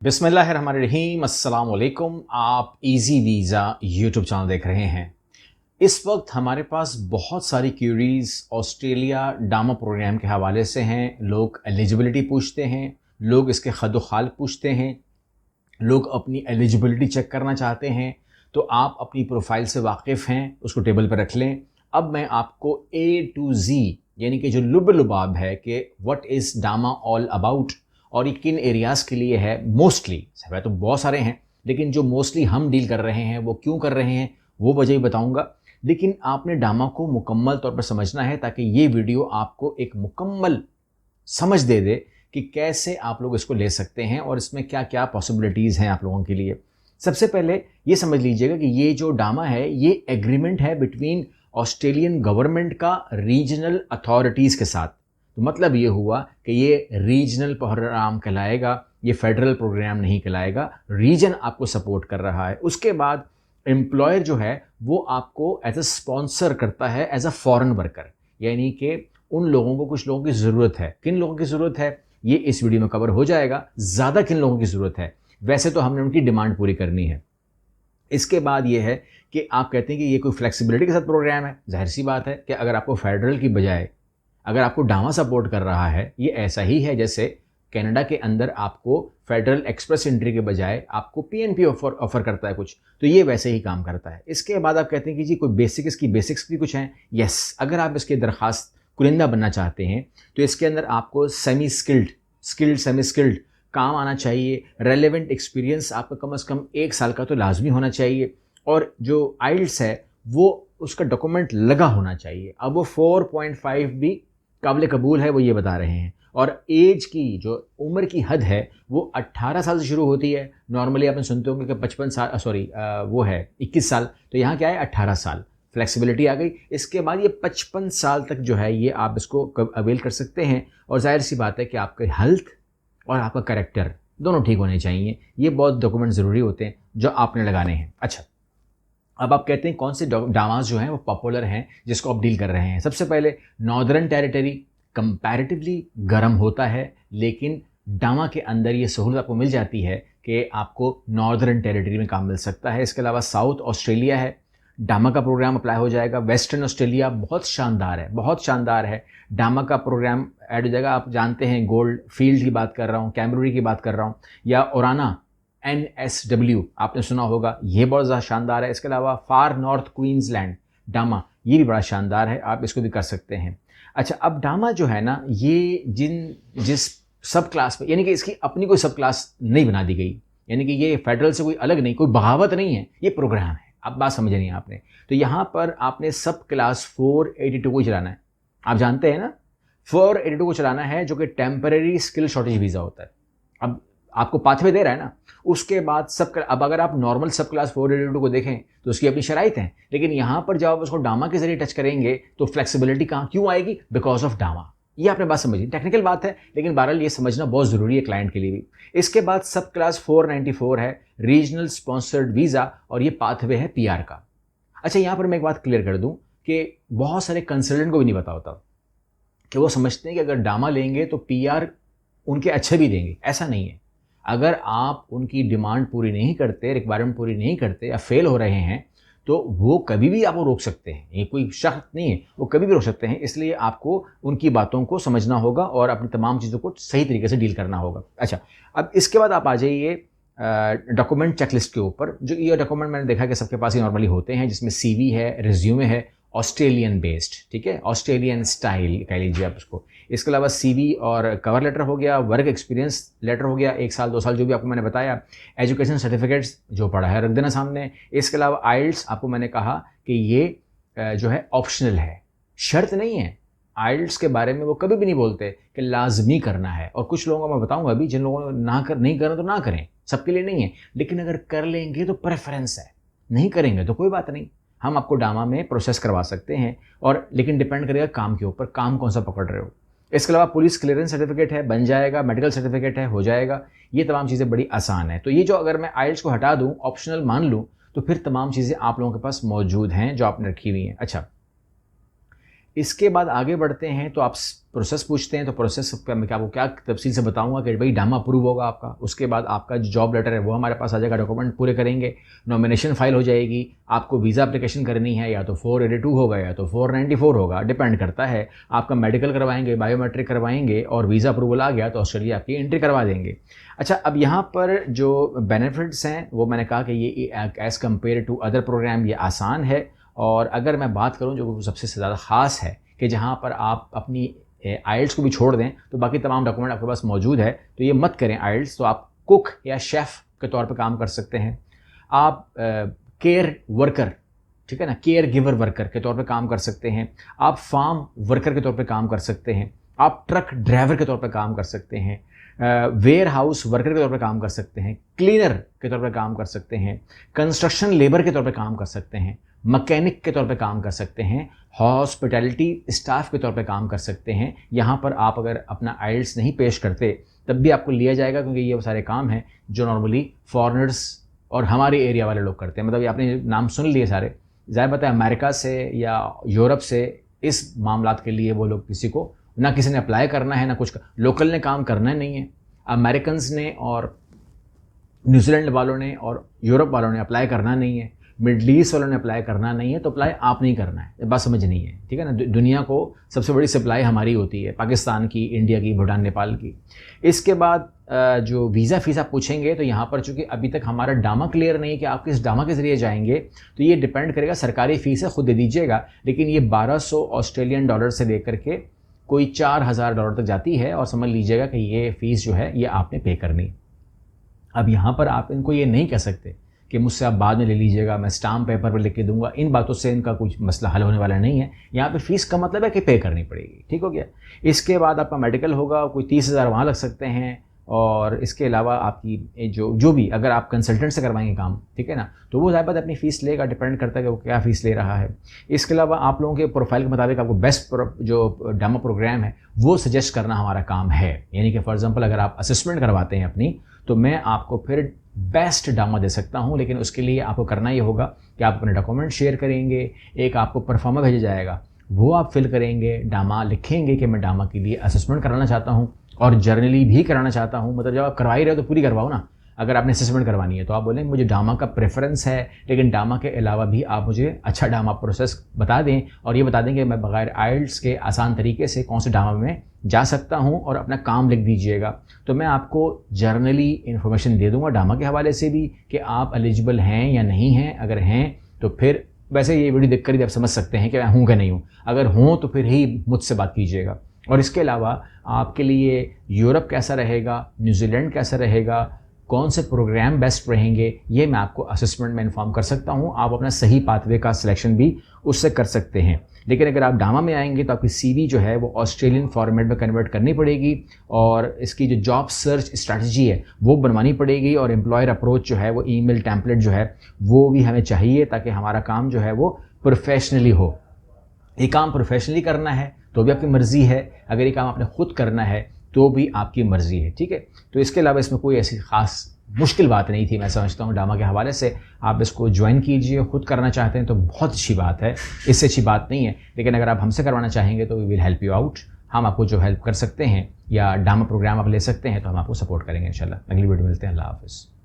बिस्मिल्लाहिर्रहमानिर्रहीम, अस्सलाम वालेकुम। आप इजी वीज़ा यूट्यूब चैनल देख रहे हैं। इस वक्त हमारे पास बहुत सारी क्यूरीज ऑस्ट्रेलिया डामा प्रोग्राम के हवाले से हैं। लोग एलिजिबिलिटी पूछते हैं, लोग इसके खदोखाल पूछते हैं, लोग अपनी एलिजिबिलिटी चेक करना चाहते हैं। तो आप अपनी प्रोफाइल से वाकिफ़ हैं, उसको टेबल पर रख लें। अब मैं आपको A to Z यानी कि जो लुब लुबाब है कि व्हाट इज़ डामा ऑल अबाउट और ये किन एरियाज़ के लिए है मोस्टली, वह तो बहुत सारे हैं लेकिन जो मोस्टली हम डील कर रहे हैं वो क्यों कर रहे हैं वो वजह ही बताऊंगा। लेकिन आपने डामा को मुकम्मल तौर पर समझना है ताकि ये वीडियो आपको एक मुकम्मल समझ दे दे कि कैसे आप लोग इसको ले सकते हैं और इसमें क्या क्या पॉसिबिलिटीज़ हैं आप लोगों के लिए। सबसे पहले ये समझ लीजिएगा कि ये जो डामा है ये एग्रीमेंट है बिटवीन ऑस्ट्रेलियन गवर्नमेंट का रीजनल अथॉरिटीज़ के साथ। तो मतलब ये हुआ कि ये रीजनल प्रोग्राम कहलाएगा, ये फेडरल प्रोग्राम नहीं कहलाएगा। रीजन आपको सपोर्ट कर रहा है। उसके बाद एम्प्लॉयर जो है वो आपको एज अ स्पॉन्सर करता है एज अ फॉरेन वर्कर, यानी कि उन लोगों को, कुछ लोगों की ज़रूरत है। किन लोगों की ज़रूरत है ये इस वीडियो में कवर हो जाएगा। ज़्यादा किन लोगों की ज़रूरत है, वैसे तो हमने उनकी डिमांड पूरी करनी है। इसके बाद ये है कि आप कहते हैं कि ये कोई फ्लेक्सिबिलिटी के साथ प्रोग्राम है। जाहिर सी बात है कि अगर आपको फेडरल की बजाय अगर आपको डामा सपोर्ट कर रहा है, ये ऐसा ही है जैसे कनाडा के अंदर आपको फेडरल एक्सप्रेस एंट्री के बजाय आपको पीएनपी ऑफर करता है कुछ, तो ये वैसे ही काम करता है। इसके बाद आप कहते हैं कि जी कोई इसकी बेसिक्स भी कुछ हैं। यस, अगर आप इसके दरखास्त कुरिंदा बनना चाहते हैं तो इसके अंदर आपको सेमी स्किल्ड काम आना चाहिए। रेलेवेंट एक्सपीरियंस आपका कम से कम 1 साल का तो लाजमी होना चाहिए और जो आइल्स है वो उसका डॉक्यूमेंट लगा होना चाहिए। अब वो 4.5 भी काबिल कबूल है, वो ये बता रहे हैं। और एज की जो उम्र की हद है वो 18 साल से शुरू होती है। नॉर्मली आपने सुनते होंगे कि 55 साल, वो है 21 साल, तो यहाँ क्या है 18 साल। फ्लेक्सिबिलिटी आ गई। इसके बाद ये 55 साल तक जो है ये आप इसको अवेल कर सकते हैं। और जाहिर सी बात है कि आपके हेल्थ और आपका कैरेक्टर दोनों ठीक होने चाहिए। ये बहुत डॉक्यूमेंट ज़रूरी होते हैं जो आपने लगाने हैं। अच्छा, अब आप कहते हैं कौन से डामास जो हैं वो पॉपुलर हैं जिसको आप डील कर रहे हैं। सबसे पहले नॉर्दर्न टेरिटरी कंपैरेटिवली गर्म होता है, लेकिन डामा के अंदर ये सहूलत आपको मिल जाती है कि आपको नॉर्दर्न टेरिटरी में काम मिल सकता है। इसके अलावा साउथ ऑस्ट्रेलिया है, डामा का प्रोग्राम अप्लाई हो जाएगा। वेस्टर्न ऑस्ट्रेलिया बहुत शानदार है, बहुत शानदार है, डामा का प्रोग्राम ऐड हो जाएगा। आप जानते हैं गोल्ड फील्ड की बात कर रहा हूँ, कैमब्री की बात कर रहा हूँ, या ओराना NSW आपने सुना होगा, ये बहुत ज़्यादा शानदार है। इसके अलावा फार नॉर्थ क्वींसलैंड डामा, ये भी बड़ा शानदार है, आप इसको भी कर सकते हैं। अच्छा, अब डामा जो है ना ये जिस सब क्लास में, यानी कि इसकी अपनी कोई सब क्लास नहीं बना दी गई, यानी कि ये फेडरल से कोई अलग नहीं, कोई बगावत नहीं है, ये प्रोग्राम है। अब बात समझ नहीं आपने, तो यहाँ पर आपने सब क्लास 482 को चलाना है। आप जानते हैं ना 482 को चलाना है, जो कि टेम्परेरी स्किल शॉर्टेज वीज़ा होता है। अब आपको पाथवे दे रहा है ना, उसके बाद अब अगर आप नॉर्मल सब क्लास 482 को देखें तो उसकी अपनी शराइत हैं, लेकिन यहाँ पर जब आप उसको डामा के जरिए टच करेंगे तो फ्लेक्सिबिलिटी कहाँ क्यों आएगी? बिकॉज ऑफ डामा। ये आपने बात समझी, टेक्निकल बात है लेकिन बहरहाल ये समझना बहुत ज़रूरी है क्लाइंट के लिए भी। इसके बाद सब क्लास 494 है, रीजनल स्पॉन्सर्ड वीज़ा, और ये पाथवे है PR का। अच्छा, यहाँ पर मैं एक बात क्लियर कर दूँ कि बहुत सारे कंसल्टेंट को भी नहीं पता होता कि वो समझते हैं कि अगर डामा लेंगे तो PR उनके अच्छे भी देंगे। ऐसा नहीं है। अगर आप उनकी डिमांड पूरी नहीं करते, रिक्वायरमेंट पूरी नहीं करते या फेल हो रहे हैं तो वो कभी भी आपको रोक सकते हैं। ये कोई शर्त नहीं है, वो कभी भी रोक सकते हैं। इसलिए आपको उनकी बातों को समझना होगा और अपनी तमाम चीज़ों को सही तरीके से डील करना होगा। अच्छा, अब इसके बाद आप आ जाइए डॉक्यूमेंट चेकलिस्ट के ऊपर। जो ये डॉक्यूमेंट मैंने देखा कि सबके पास ही नॉर्मली होते हैं, जिसमें CV है, रिज्यूमे है, ऑस्ट्रेलियन बेस्ड, ठीक है, ऑस्ट्रेलियन स्टाइल कह लीजिए आप उसको। इसके अलावा CV और कवर लेटर हो गया, वर्क एक्सपीरियंस लेटर हो गया, 1 साल 2 साल जो भी आपको मैंने बताया, एजुकेशन सर्टिफिकेट्स जो पढ़ा है रख देना सामने। इसके अलावा आइल्स आपको मैंने कहा कि ये जो है ऑप्शनल है, शर्त नहीं है। आइल्स के बारे में वो कभी भी नहीं बोलते कि लाजमी करना है, और कुछ लोगों को मैं बताऊंगा अभी जिन लोगों ने नहीं करना तो ना करें, सबके लिए नहीं है, लेकिन अगर कर लेंगे तो प्रेफरेंस है, नहीं करेंगे तो कोई बात नहीं, हम आपको डामा में प्रोसेस करवा सकते हैं। और लेकिन डिपेंड करेगा काम के ऊपर, काम कौन सा पकड़ रहे हो। इसके अलावा पुलिस क्लियरेंस सर्टिफिकेट है, बन जाएगा, मेडिकल सर्टिफिकेट है, हो जाएगा। ये तमाम चीज़ें बड़ी आसान है। तो ये जो अगर मैं आइल्स को हटा दूँ, ऑप्शनल मान लूँ, तो फिर तमाम चीज़ें आप लोगों के पास मौजूद हैं जो आपने रखी हुई हैं। अच्छा, इसके बाद आगे बढ़ते हैं तो आप प्रोसेस पूछते हैं, तो प्रोसेस का मैं आपको क्या तफसील से बताऊंगा कि भाई डामा अप्रूव होगा आपका, उसके बाद आपका जो जॉब लेटर है वो हमारे पास आ जाएगा, डॉक्यूमेंट पूरे करेंगे, नॉमिनेशन फाइल हो जाएगी, आपको वीज़ा एप्लीकेशन करनी है, या तो 482 होगा या तो 494 होगा, डिपेंड करता है, आपका मेडिकल करवाएंगे, बायोमेट्रिक करवाएंगे और वीज़ा अप्रूवल आ गया तो ऑस्ट्रेलिया आपकी एंट्री करवा देंगे। अच्छा, अब यहाँ पर जो बेनिफिट्स हैं वो मैंने कहा कि ये as compare to other program ये आसान है। और अगर मैं बात करूँ जो सबसे ज़्यादा ख़ास है कि जहाँ पर आप अपनी आइल्स को भी छोड़ दें तो बाकी तमाम डॉक्यूमेंट आपके पास मौजूद है, तो ये मत करें आइल्स, तो आप कुक या शेफ़ के तौर पे काम कर सकते हैं, आप केयर वर्कर, ठीक है ना, केयर गिवर वर्कर के तौर पे काम कर सकते हैं, आप फार्म वर्कर के तौर पे काम कर सकते हैं, आप ट्रक ड्राइवर के तौर पे काम कर सकते हैं, वेयर हाउस वर्कर के तौर पे काम कर सकते हैं, क्लीनर के तौर पे काम कर सकते हैं, कंस्ट्रक्शन लेबर के तौर पे काम कर सकते हैं, मैकेनिक के तौर पे काम कर सकते हैं, हॉस्पिटैलिटी स्टाफ के तौर पे काम कर सकते हैं। यहाँ पर आप अगर अपना आइल्स नहीं पेश करते तब भी आपको लिया जाएगा, क्योंकि ये वो सारे काम हैं जो नॉर्मली फॉरेनर्स और हमारे एरिया वाले लोग करते हैं। मतलब ये आपने नाम सुन लिए सारे, ज़ाहिर बात है अमेरिका से या यूरोप से इस मामलात के लिए वो लोग किसी को ना किसी ने अप्लाई करना है, ना कुछ लोकल ने काम करना नहीं है। अमेरिकन्स ने और न्यूजीलैंड वालों ने और यूरोप वालों ने अप्लाई करना नहीं है, मिडल ईस्ट वालों ने अप्लाई करना नहीं है, तो अप्लाई आप नहीं करना है, बात समझ नहीं है, ठीक है ना। दुनिया को सबसे बड़ी सप्लाई हमारी होती है, पाकिस्तान की, इंडिया की, भूटान, नेपाल की। इसके बाद जो वीज़ा फ़ीस आप पूछेंगे तो यहाँ पर चूँकि अभी तक हमारा डामा क्लियर नहीं है कि आप किस डामा के ज़रिए जाएंगे, तो ये डिपेंड करेगा, सरकारी फ़ीस है खुद दे दीजिएगा, लेकिन ये 1200 ऑस्ट्रेलियन डॉलर से लेकर के कोई 4000 डॉलर तक जाती है, और समझ लीजिएगा कि ये फ़ीस जो है ये आपने पे करनी। अब यहाँ पर आप इनको ये नहीं कह सकते कि मुझसे आप बाद में ले लीजिएगा, मैं स्टाम्प पेपर पर लिख के दूंगा, इन बातों से इनका कुछ मसला हल होने वाला नहीं है। यहाँ पे फ़ीस का मतलब है कि पे करनी पड़ेगी, ठीक हो गया। इसके बाद आपका मेडिकल होगा, कोई 30,000 वहाँ लग सकते हैं, और इसके अलावा आपकी जो भी अगर आप कंसल्टेंट से करवाएंगे काम, ठीक है ना, तो वो ज़्यादा अपनी फ़ीस लेगा, डिपेंड करता है कि वो क्या फ़ीस ले रहा है। इसके अलावा आप लोगों के प्रोफाइल के मुताबिक आपको बेस्ट जो डामा प्रोग्राम है वो सजेस्ट करना हमारा काम है। यानी कि फॉर एग्जांपल अगर आप असेसमेंट करवाते हैं अपनी, तो मैं आपको फिर बेस्ट डामा दे सकता हूं, लेकिन उसके लिए आपको करना ये होगा कि आप अपने डॉक्यूमेंट शेयर करेंगे, एक आपको परफॉर्मा भेजा जाएगा, वो आप फिल करेंगे, डामा लिखेंगे कि मैं डामा के लिए असेसमेंट कराना चाहता हूं और जर्नली भी कराना चाहता हूं। मतलब जब आप करवा ही रहे हो तो पूरी करवाओ ना। अगर आपने असेसमेंट करवानी है तो आप बोलें मुझे डामा का प्रेफरेंस है, लेकिन डामा के अलावा भी आप मुझे अच्छा डामा प्रोसेस बता दें, और ये बता दें कि मैं बगैर आइल्स के आसान तरीके से कौन से डामा में जा सकता हूं, और अपना काम लिख दीजिएगा। तो मैं आपको जर्नली इन्फॉर्मेशन दे दूंगा डामा के हवाले से भी कि आप एलिजिबल हैं या नहीं हैं। अगर हैं तो फिर वैसे ये वीडियो देखकर ही आप समझ सकते हैं कि मैं हूँ कि नहीं हूँ। अगर हूँ तो फिर ही मुझसे बात कीजिएगा। और इसके अलावा आपके लिए यूरोप कैसा रहेगा, न्यूजीलैंड कैसा रहेगा, कौन से प्रोग्राम बेस्ट रहेंगे, ये मैं आपको असेसमेंट में इन्फॉर्म कर सकता हूँ। आप अपना सही पाथवे का सिलेक्शन भी उससे कर सकते हैं। लेकिन अगर आप डामा में आएंगे तो आपकी सीवी जो है वो ऑस्ट्रेलियन फॉर्मेट में कन्वर्ट करनी पड़ेगी, और इसकी जो जॉब सर्च स्ट्रैटेजी है वो बनवानी पड़ेगी, और एम्प्लॉयर अप्रोच जो है वो ईमेल टेम्पलेट जो है वो भी हमें चाहिए, ताकि हमारा काम जो है वो प्रोफेशनली हो। ये काम प्रोफेशनली करना है तो भी आपकी मर्ज़ी है, अगर ये काम आपने खुद करना है तो भी आपकी मर्ज़ी है, ठीक है। तो इसके अलावा इसमें कोई ऐसी ख़ास मुश्किल बात नहीं थी, मैं समझता हूँ डामा के हवाले से। आप इसको ज्वाइन कीजिए, खुद करना चाहते हैं तो बहुत अच्छी बात है, इससे अच्छी बात नहीं है। लेकिन अगर आप हमसे करवाना चाहेंगे तो we will help you out, हम आपको जो हेल्प कर सकते हैं, या डामा प्रोग्राम आप ले सकते हैं तो हम आपको सपोर्ट करेंगे इंशाल्लाह। अगली वीडियो मिलते हैं, अल्लाह हाफ़िज़।